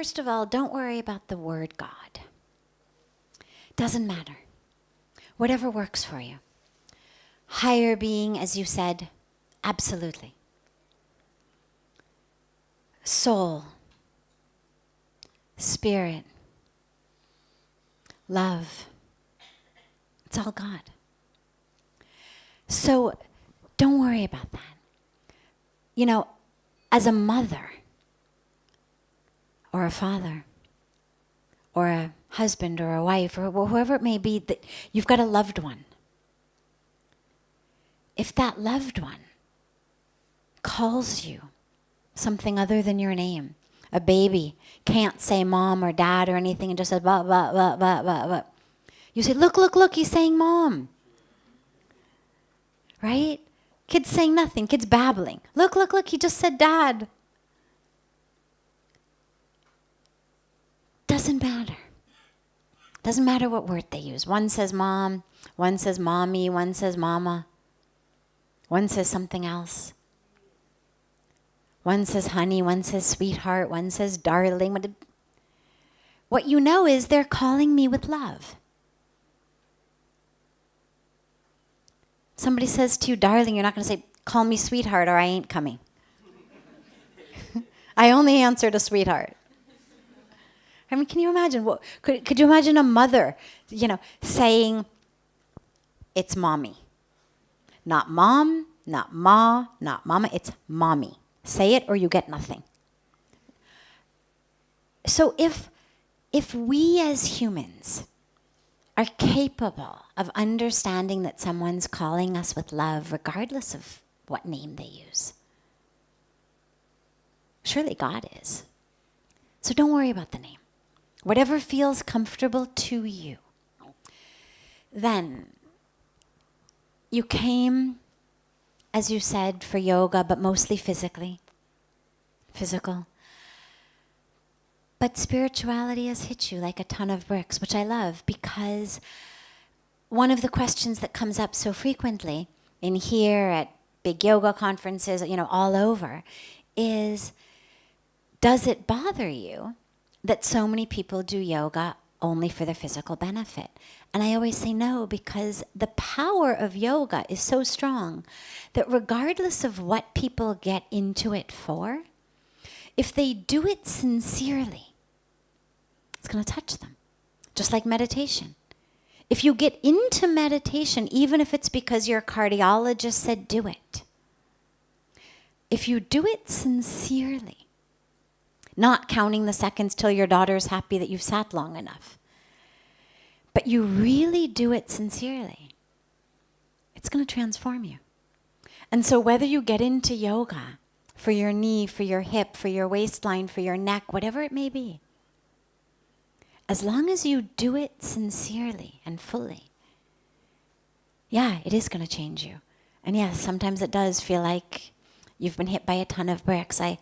First of all, don't worry about the word God. Doesn't matter. Whatever works for you. Higher being, as you said, absolutely. Soul, spirit, love. It's all God. So don't worry about that. You know, as a mother or a father or a husband or a wife or whoever it may be, that you've got a loved one. If that loved one calls you something other than your name, a baby can't say mom or dad or anything and just says blah, blah, blah, blah, blah, blah. You say, look, look, look, he's saying mom. Right? Kid's saying nothing. Kid's babbling. Look, look, look, he just said dad. Doesn't matter. Doesn't matter what word they use. One says mom, one says mommy, one says mama. One says something else. One says honey, one says sweetheart, one says darling. What you know is they're calling me with love. Somebody says to you, darling, you're not going to say, call me sweetheart or I ain't coming. I only answer to sweetheart. I mean, can you imagine? Could you imagine a mother, saying, it's mommy. Not mom, not ma, not mama, it's mommy. Say it or you get nothing. So if we as humans are capable of understanding that someone's calling us with love, regardless of what name they use, surely God is. So don't worry about the name. Whatever feels comfortable to you. Then, you came, as you said, for yoga, but mostly physical. But spirituality has hit you like a ton of bricks, which I love, because one of the questions that comes up so frequently in here at big yoga conferences, all over, is, does it bother you that so many people do yoga only for the physical benefit? And I always say no, because the power of yoga is so strong that regardless of what people get into it for, if they do it sincerely, it's going to touch them. Just like meditation. If you get into meditation, even if it's because your cardiologist said do it, if you do it sincerely, not counting the seconds till your daughter's happy that you've sat long enough, but you really do it sincerely, it's going to transform you. And so whether you get into yoga for your knee, for your hip, for your waistline, for your neck, whatever it may be, as long as you do it sincerely and fully, yeah, it is going to change you. And yes, sometimes it does feel like you've been hit by a ton of bricks. I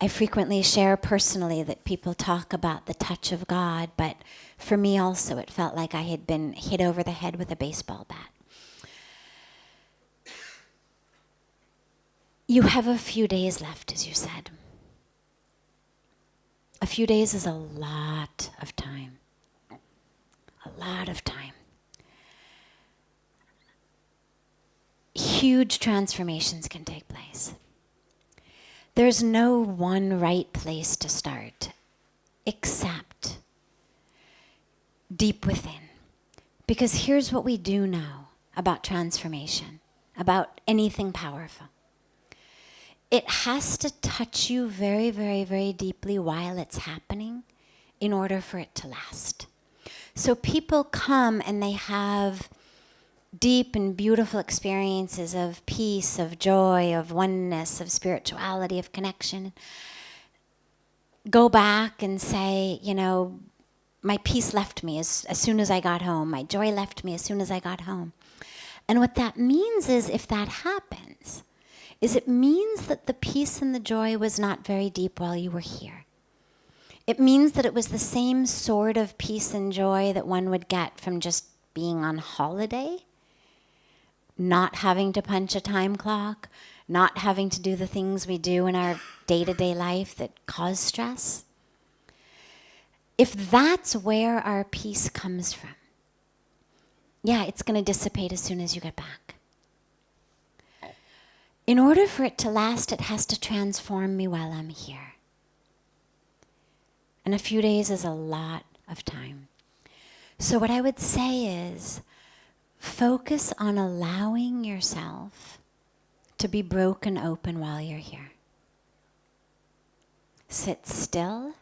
frequently share personally that people talk about the touch of God, but for me also it felt like I had been hit over the head with a baseball bat. You have a few days left, as you said. A few days is a lot of time. A lot of time. Huge transformations can take place. There's no one right place to start, except deep within. Because here's what we do know about transformation, about anything powerful. It has to touch you very, very, very deeply while it's happening in order for it to last. So people come and they have deep and beautiful experiences of peace, of joy, of oneness, of spirituality, of connection. Go back and say, my peace left me as soon as I got home. My joy left me as soon as I got home. And what that means is, if that happens, it means that the peace and the joy was not very deep while you were here. It means that it was the same sort of peace and joy that one would get from just being on holiday, not having to punch a time clock, not having to do the things we do in our day-to-day life that cause stress. if that's where our peace comes from, yeah, it's going to dissipate as soon as you get back. In order for it to last, it has to transform me while I'm here. And a few days is a lot of time. So what I would say is, focus on allowing yourself to be broken open while you're here. Sit still.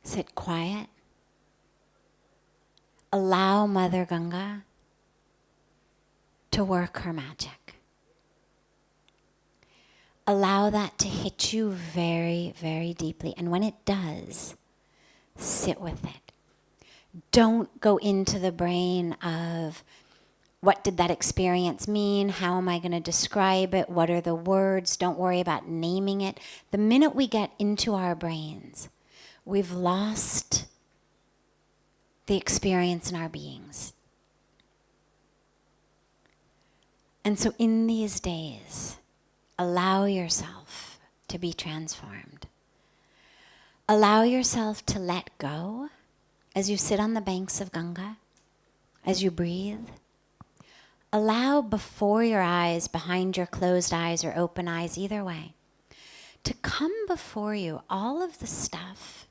Sit quiet. Allow Mother Ganga to work her magic. Allow that to hit you very, very deeply. And when it does, sit with it. Don't go into the brain of, what did that experience mean? How am I going to describe it? What are the words? Don't worry about naming it. The minute we get into our brains, we've lost the experience in our beings. And so in these days, allow yourself to be transformed. Allow yourself to let go as you sit on the banks of Ganga, as you breathe. Allow before your eyes, behind your closed eyes or open eyes, either way, to come before you all of the stuff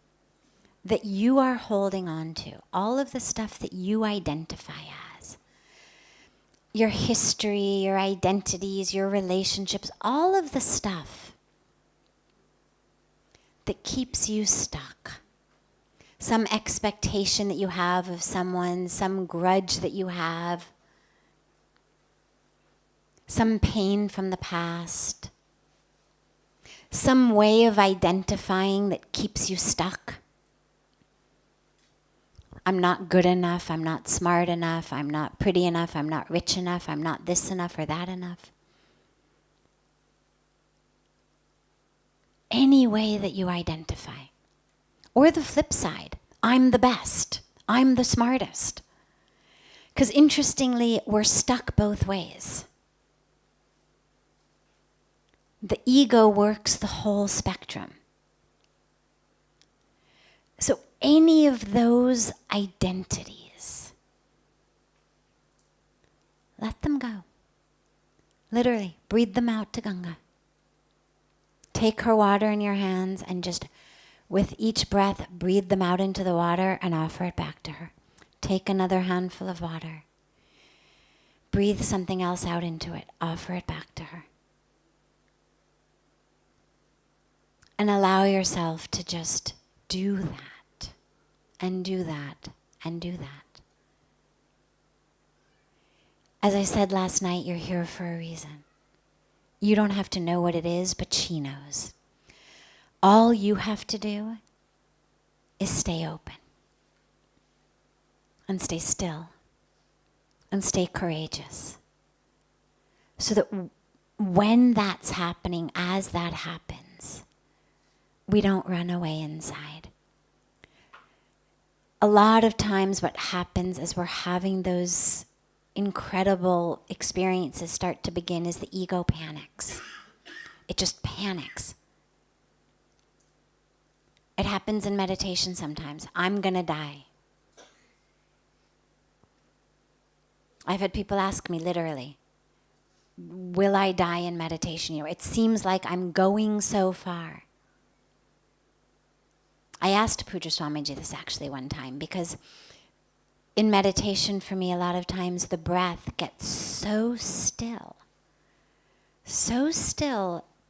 that you are holding on to, all of the stuff that you identify as. Your history, your identities, your relationships, all of the stuff that keeps you stuck. Some expectation that you have of someone, some grudge that you have, some pain from the past, some way of identifying that keeps you stuck. I'm not good enough, I'm not smart enough, I'm not pretty enough, I'm not rich enough, I'm not this enough or that enough. Any way that you identify. Or the flip side, I'm the best, I'm the smartest. Because interestingly, we're stuck both ways. The ego works the whole spectrum. So any of those identities, let them go. Literally, breathe them out to Ganga. Take her water in your hands and just, with each breath, breathe them out into the water and offer it back to her. Take another handful of water. Breathe something else out into it. Offer it back to her. And allow yourself to just do that, and do that, and do that. As I said last night, you're here for a reason. You don't have to know what it is, but she knows. All you have to do is stay open, and stay still, and stay courageous. So that when that's happening, as that happens, we don't run away inside. A lot of times what happens as we're having those incredible experiences start to begin is the ego panics. It just panics. It happens in meditation sometimes. I'm going to die. I've had people ask me literally, will I die in meditation? It seems like I'm going so far. I asked Puja Swamiji this actually one time, because in meditation for me a lot of times the breath gets so still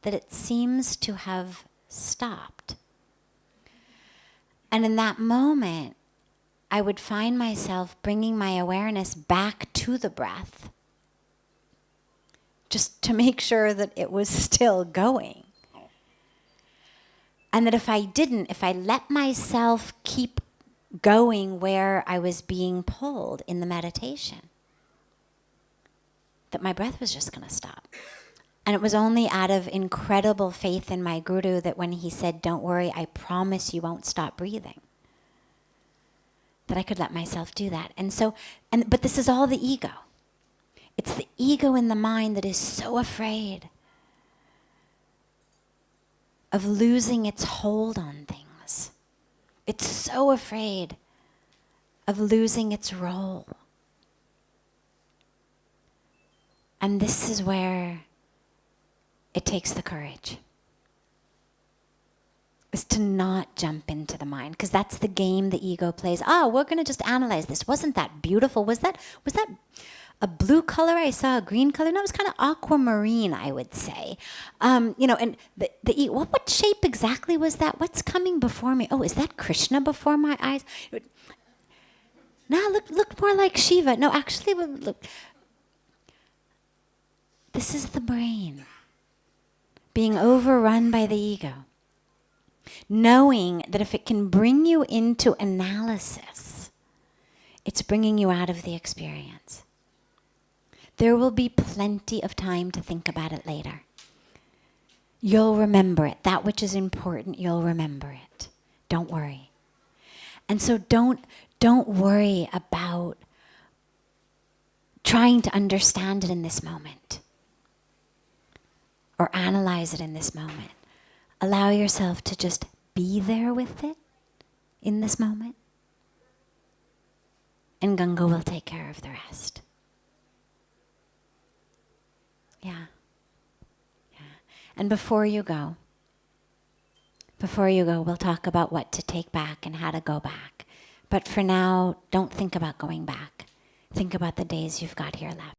that it seems to have stopped. And in that moment, I would find myself bringing my awareness back to the breath, just to make sure that it was still going. And that if I let myself keep going where I was being pulled in the meditation, that my breath was just going to stop. And it was only out of incredible faith in my guru that when he said, don't worry, I promise you won't stop breathing, that I could let myself do that. But this is all the ego. It's the ego in the mind that is so afraid of losing its hold on things. It's so afraid of losing its role. And this is where it takes the courage, is to not jump into the mind, because that's the game the ego plays. We're going to just analyze this. Wasn't that beautiful? Was that a blue color? I saw a green color. No, it was kind of aquamarine, I would say. And the what shape exactly was that? What's coming before me? Oh, is that Krishna before my eyes? No, look more like Shiva. No, actually, look. This is the brain being overrun by the ego. Knowing that if it can bring you into analysis, it's bringing you out of the experience. There will be plenty of time to think about it later. You'll remember it. That which is important, you'll remember it. Don't worry. And so don't worry about trying to understand it in this moment or analyze it in this moment. Allow yourself to just be there with it in this moment. And Ganga will take care of the rest. Yeah. And before you go, we'll talk about what to take back and how to go back. But for now, don't think about going back. Think about the days you've got here left.